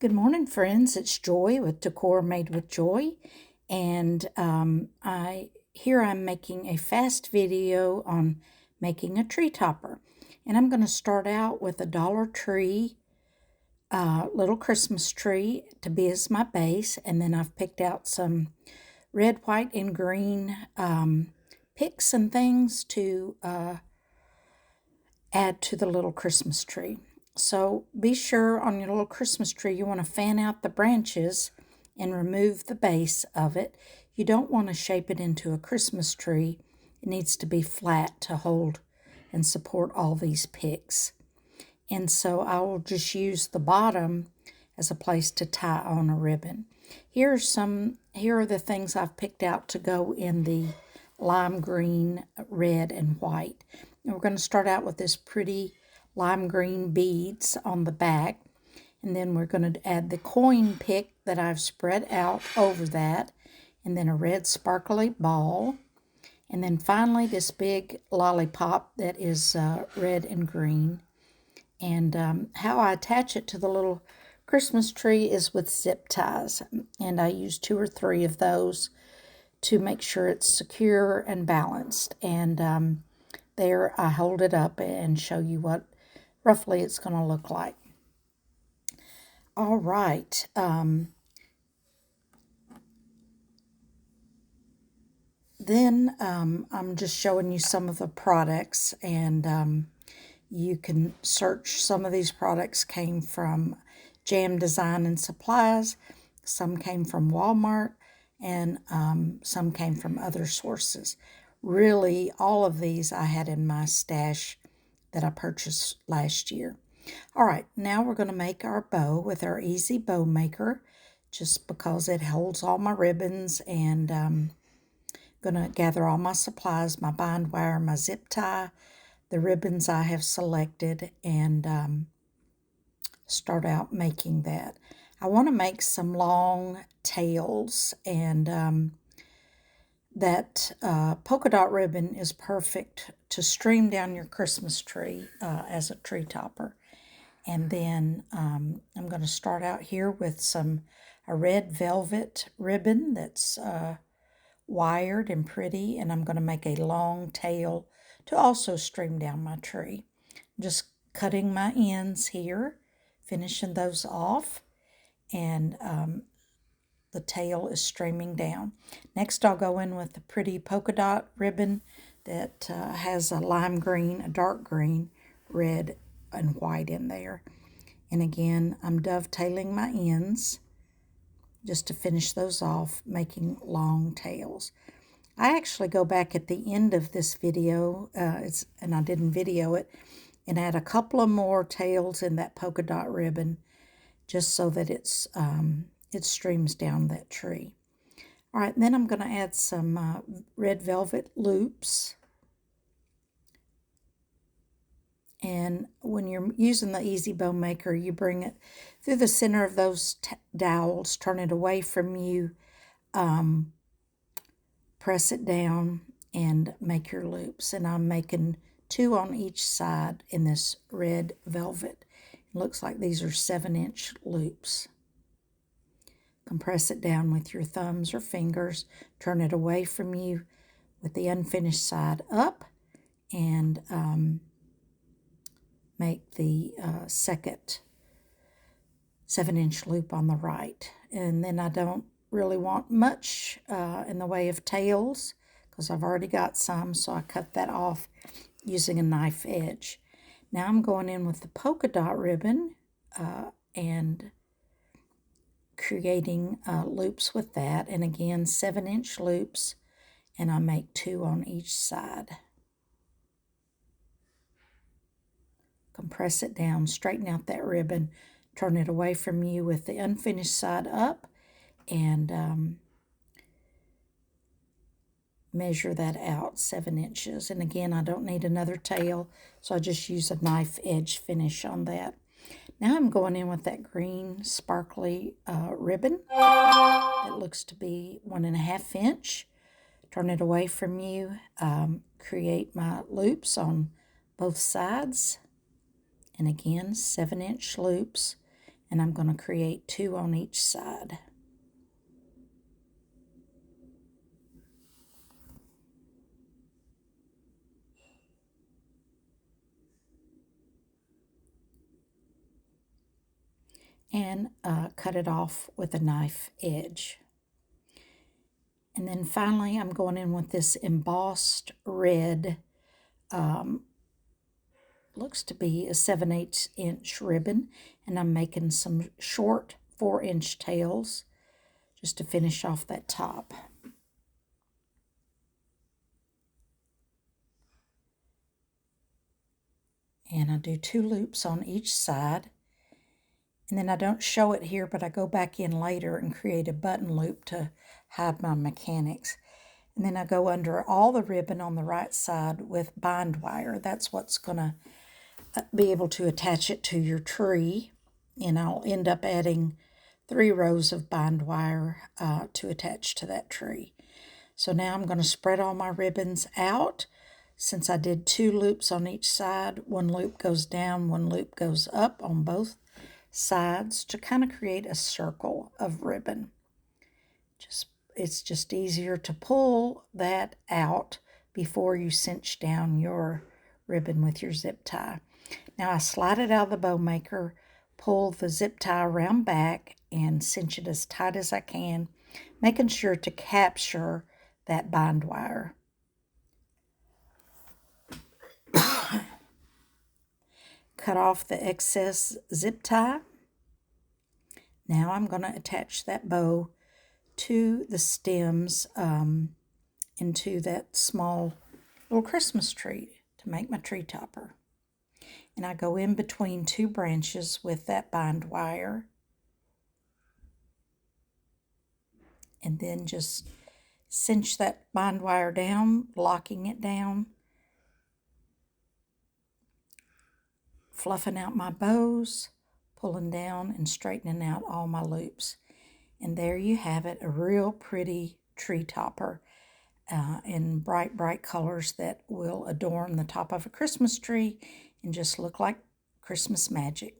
Good morning, friends. It's Joy with Decor Made with Joy, and I'm making a fast video on making a tree topper, and I'm going to start out with a Dollar Tree little Christmas tree to be as my base, and then I've picked out some red, white, and green picks and things to add to the little Christmas tree. So be sure on your little Christmas tree you want to fan out the branches and remove the base of it. You don't want to shape it into a Christmas tree. It needs to be flat to hold and support all these picks. And so I will just use the bottom as a place to tie on a ribbon. Here are the things I've picked out to go in the lime green, red, and white. And we're going to start out with this pretty lime green beads on the back. And then we're going to add the coin pick that I've spread out over that. And then a red sparkly ball. And then finally this big lollipop that is red and green. And how I attach it to the little Christmas tree is with zip ties. And I use 2 or 3 of those to make sure it's secure and balanced. And there I hold it up and show you what roughly it's going to look like. All right. Then I'm just showing you some of the products, and you can search. Some of these products came from Jam Design and Supplies, some came from Walmart, and some came from other sources. Really, all of these I had in my stash that I purchased last year. All right, now we're going to make our bow with our Easy Bow Maker, just because it holds all my ribbons, and going to gather all my supplies, my bind wire, my zip tie, the ribbons I have selected, and start out making that. I want to make some long tails, and that polka dot ribbon is perfect to stream down your Christmas tree as a tree topper. And then I'm going to start out here with a red velvet ribbon that's wired and pretty, and I'm going to make a long tail to also stream down my tree. Just cutting my ends here, finishing those off, and the tail is streaming down. Next I'll go in with the pretty polka dot ribbon that has a lime green, a dark green, red, and white in there. And again, I'm dovetailing my ends just to finish those off, making long tails. I actually go back at the end of this video, and I didn't video it, and add a couple of more tails in that polka dot ribbon, just so that it streams down that tree. All right, then I'm going to add some red velvet loops. And when you're using the Easy Bow Maker, you bring it through the center of those dowels, turn it away from you, press it down, and make your loops. And I'm making 2 on each side in this red velvet. It looks like these are 7-inch loops. Compress it down with your thumbs or fingers, turn it away from you with the unfinished side up, and make the second 7-inch loop on the right. And then I don't really want much in the way of tails because I've already got some, so I cut that off using a knife edge. Now I'm going in with the polka dot ribbon and creating loops with that, and again 7-inch loops, and I make 2 on each side. Compress it down, straighten out that ribbon, turn it away from you with the unfinished side up, and measure that out 7 inches. And again, I don't need another tail, so I just use a knife edge finish on that. Now I'm going in with that green sparkly ribbon that looks to be 1.5 inch. Turn it away from you, create my loops on both sides, and again 7-inch loops, and I'm going to create 2 on each side. And cut it off with a knife edge. And then finally I'm going in with this embossed red, looks to be a 7/8 inch ribbon, and I'm making some short 4-inch tails just to finish off that top. And I do 2 loops on each side. And then I don't show it here, but I go back in later and create a button loop to hide my mechanics. And then I go under all the ribbon on the right side with bind wire. That's what's going to be able to attach it to your tree. And I'll end up adding 3 rows of bind wire to attach to that tree. So now I'm going to spread all my ribbons out. Since I did 2 loops on each side, 1 loop goes down, 1 loop goes up on both sides to kind of create a circle of ribbon. It's just easier to pull that out before you cinch down your ribbon with your zip tie. Now I slide it out of the bow maker, pull the zip tie around back, and cinch it as tight as I can, making sure to capture that bind wire. Cut off the excess zip tie. Now I'm going to attach that bow to the stems into that small little Christmas tree to make my tree topper. And I go in between 2 branches with that bind wire. And then just cinch that bind wire down, locking it down. Fluffing out my bows, pulling down and straightening out all my loops. And there you have it, a real pretty tree topper in bright, bright colors that will adorn the top of a Christmas tree and just look like Christmas magic.